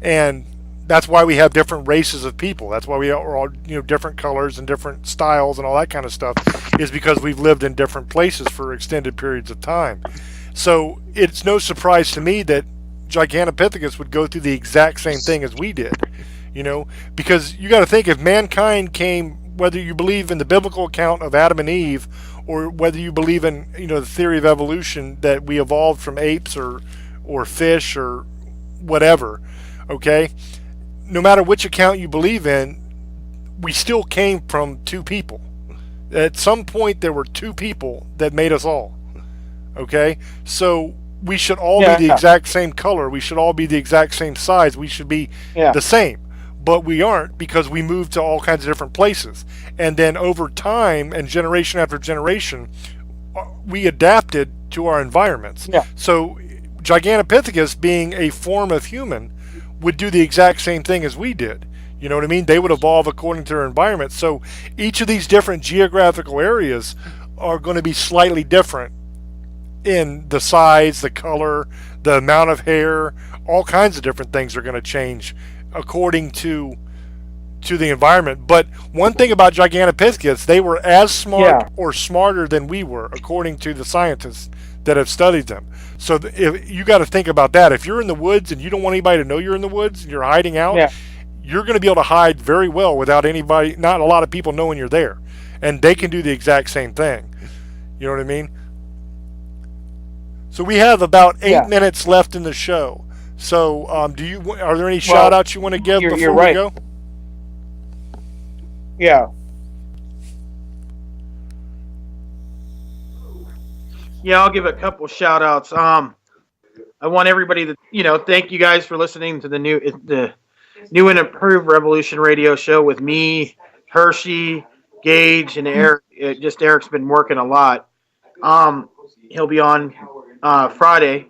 And that's why we have different races of people. That's why we are all, different colors and different styles and all that kind of stuff, is because we've lived in different places for extended periods of time. So it's no surprise to me that Gigantopithecus would go through the exact same thing as we did, because you got to think, if mankind came, whether you believe in the biblical account of Adam and Eve, or whether you believe in, the theory of evolution, that we evolved from apes or fish or whatever, okay? No matter which account you believe in, we still came from two people. At some point, there were two people that made us all, okay? So we should all be the exact same color. We should all be the exact same size. We should be the same. But we aren't, because we moved to all kinds of different places. And then over time, and generation after generation, we adapted to our environments. Yeah. So Gigantopithecus, being a form of human, would do the exact same thing as we did. You know what I mean? They would evolve according to their environment. So each of these different geographical areas are going to be slightly different in the size, the color, the amount of hair. All kinds of different things are going to change according to the environment. But one thing about Gigantopithecus, they were as smart or smarter than we were, according to the scientists that have studied them. So if you got to think about that. If you're in the woods and you don't want anybody to know you're in the woods and you're hiding out, you're going to be able to hide very well without not a lot of people knowing you're there. And they can do the exact same thing. You know what I mean? So we have about 8 minutes left in the show. So are there any shout outs you want to give before we go? Yeah. Yeah, I'll give a couple shout outs. I want everybody to, thank you guys for listening to the new and improved Revolution Radio show with me, Hershey, Gage, and Eric. Eric's been working a lot. He'll be on Friday.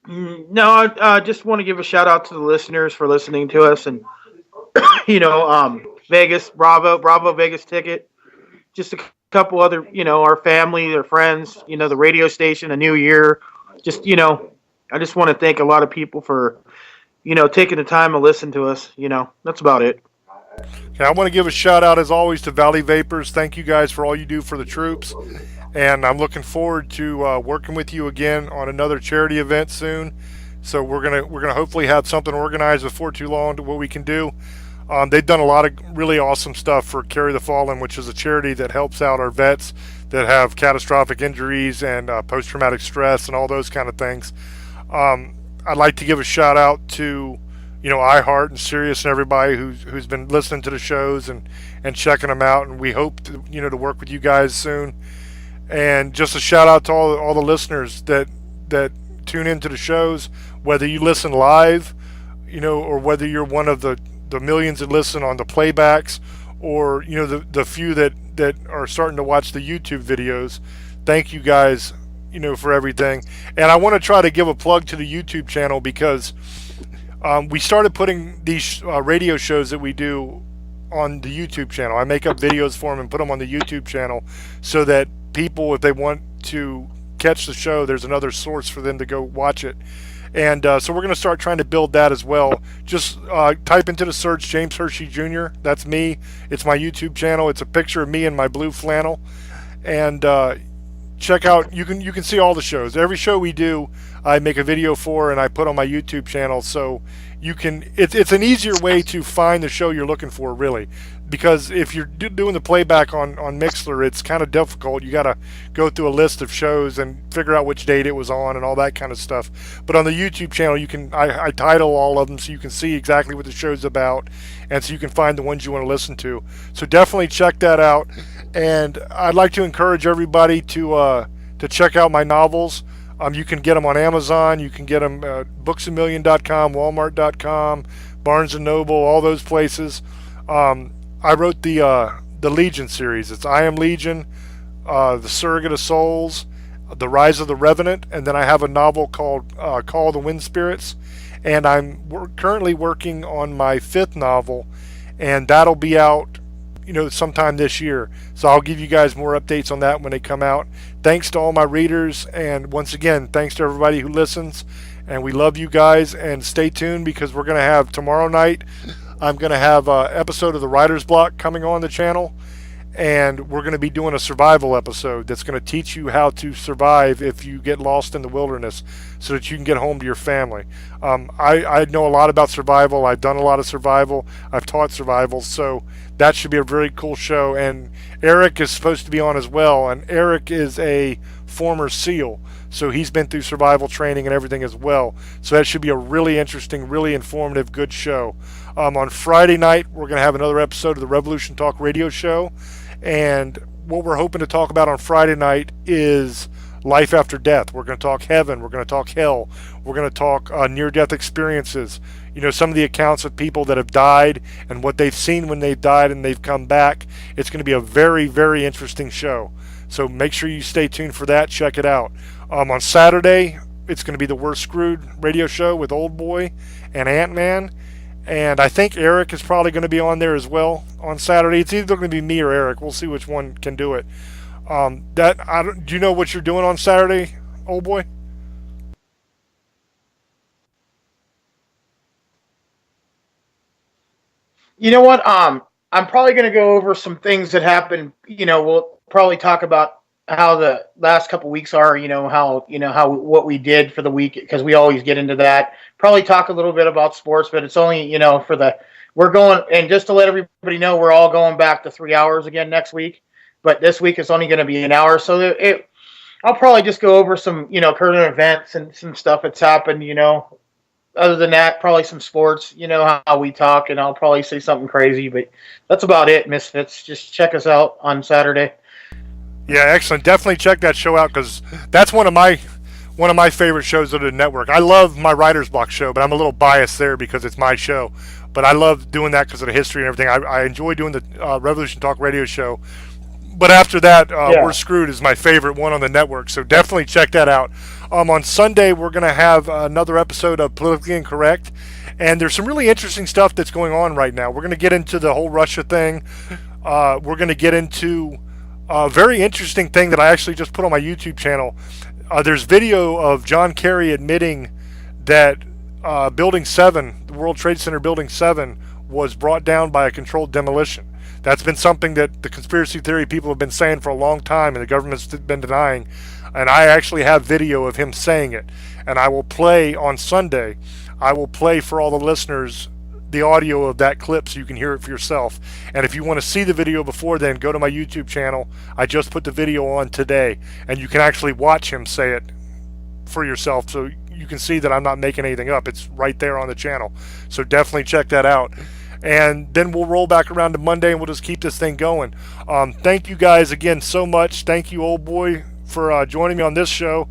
No, I just want to give a shout out to the listeners for listening to us, and Vegas, Bravo Vegas ticket, just a couple other, our family, their friends, the radio station, a new year. Just, I just want to thank a lot of people for, taking the time to listen to us. That's about it. Okay, I want to give a shout out, as always, to Valley Vapors. Thank you guys for all you do for the troops. And I'm looking forward to working with you again on another charity event soon. So we're gonna hopefully have something organized before too long to what we can do. They've done a lot of really awesome stuff for Carry the Fallen, which is a charity that helps out our vets that have catastrophic injuries and post-traumatic stress and all those kind of things. I'd like to give a shout out to iHeart and Sirius and everybody who's been listening to the shows and checking them out. And we hope to work with you guys soon. And just a shout out to all the listeners that tune into the shows, whether you listen live, or whether you're one of the millions that listen on the playbacks, or the few that are starting to watch the YouTube videos. Thank you guys, for everything. And I want to try to give a plug to the YouTube channel, because we started putting these radio shows that we do on the YouTube channel. I make up videos for them and put them on the YouTube channel, so that people, if they want to catch the show, there's another source for them to go watch it. And so we're going to start trying to build that as well. Just type into the search James Hershey Jr. That's me. It's my YouTube channel. It's a picture of me in my blue flannel. And check out, you can see all the shows. Every show we do, I make a video for, and I put on my YouTube channel. So you can, it's an easier way to find the show you're looking for, really. Because if you're doing the playback on Mixler, it's kind of difficult. You got to go through a list of shows and figure out which date it was on and all that kind of stuff. But on the YouTube channel, I title all of them so you can see exactly what the show's about, and so you can find the ones you want to listen to. So definitely check that out. And I'd like to encourage everybody to check out my novels. You can get them on Amazon. You can get them at booksamillion.com, walmart.com, Barnes & Noble, all those places. I wrote the Legion series. It's I Am Legion, The Surrogate of Souls, The Rise of the Revenant, and then I have a novel called Call of the Wind Spirits. And I'm currently working on my 5th novel, and that'll be out, sometime this year. So I'll give you guys more updates on that when they come out. Thanks to all my readers, and once again, thanks to everybody who listens. And we love you guys, and stay tuned because we're going to have tomorrow night, I'm going to have an episode of the Writer's Block coming on the channel, and we're going to be doing a survival episode that's going to teach you how to survive if you get lost in the wilderness so that you can get home to your family. I know a lot about survival. I've done a lot of survival. I've taught survival, so that should be a very cool show. And Eric is supposed to be on as well, and Eric is a former SEAL, so he's been through survival training and everything as well. So that should be a really interesting, really informative, good show. On Friday night, we're going to have another episode of the Revolution Talk radio show. And what we're hoping to talk about on Friday night is life after death. We're going to talk heaven. We're going to talk hell. We're going to talk near-death experiences. Some of the accounts of people that have died and what they've seen when they've died and they've come back. It's going to be a very, very interesting show. So make sure you stay tuned for that. Check it out. On Saturday, it's going to be the We're Screwed radio show with Old Boy and Ant-Man. And I think Eric is probably going to be on there as well on Saturday. It's either going to be me or Eric. We'll see which one can do it. Do you know what you're doing on Saturday, Old Boy? You know what? I'm probably going to go over some things that happened. We'll probably talk about how the last couple weeks are. How what we did for the week, because we always get into that. Probably talk a little bit about sports, but it's only we're going, and just to let everybody know, we're all going back to 3 hours again next week. But this week it's only going to be an hour, so I'll probably just go over some current events and some stuff that's happened. Other than that, probably some sports, how we talk, and I'll probably say something crazy, but that's about it, Misfits. Just check us out on Saturday. Yeah, excellent. Definitely check that show out, because that's one of my favorite shows of the network. I love my Writer's Block show, but I'm a little biased there because it's my show. But I love doing that because of the history and everything. I enjoy doing the Revolution Talk radio show. But after that, We're Screwed is my favorite one on the network, so definitely check that out. On Sunday, we're going to have another episode of Politically Incorrect, and there's some really interesting stuff that's going on right now. We're going to get into the whole Russia thing. We're going to get into a very interesting thing that I actually just put on my YouTube channel. There's video of John Kerry admitting that Building 7, the World Trade Center Building 7, was brought down by a controlled demolition. That's been something that the conspiracy theory people have been saying for a long time, and the government's been denying. And I actually have video of him saying it. And I will play on Sunday. I will play for all the listeners the audio of that clip so you can hear it for yourself. And if you want to see the video before then, go to my YouTube channel. I just put the video on today, and you can actually watch him say it for yourself, so you can see that I'm not making anything up. It's right there on the channel. So definitely check that out. And then we'll roll back around to Monday, and we'll just keep this thing going. Thank you guys again so much. Thank you, Old Boy, for joining me on this show.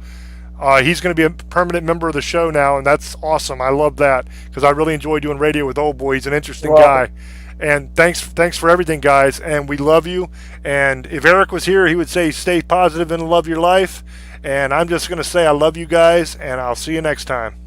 He's going to be a permanent member of the show now, and that's awesome. I love that because I really enjoy doing radio with Old Boy. He's an interesting guy. And thanks for everything, guys. And we love you. And if Eric was here, he would say stay positive and love your life. And I'm just going to say I love you guys, and I'll see you next time.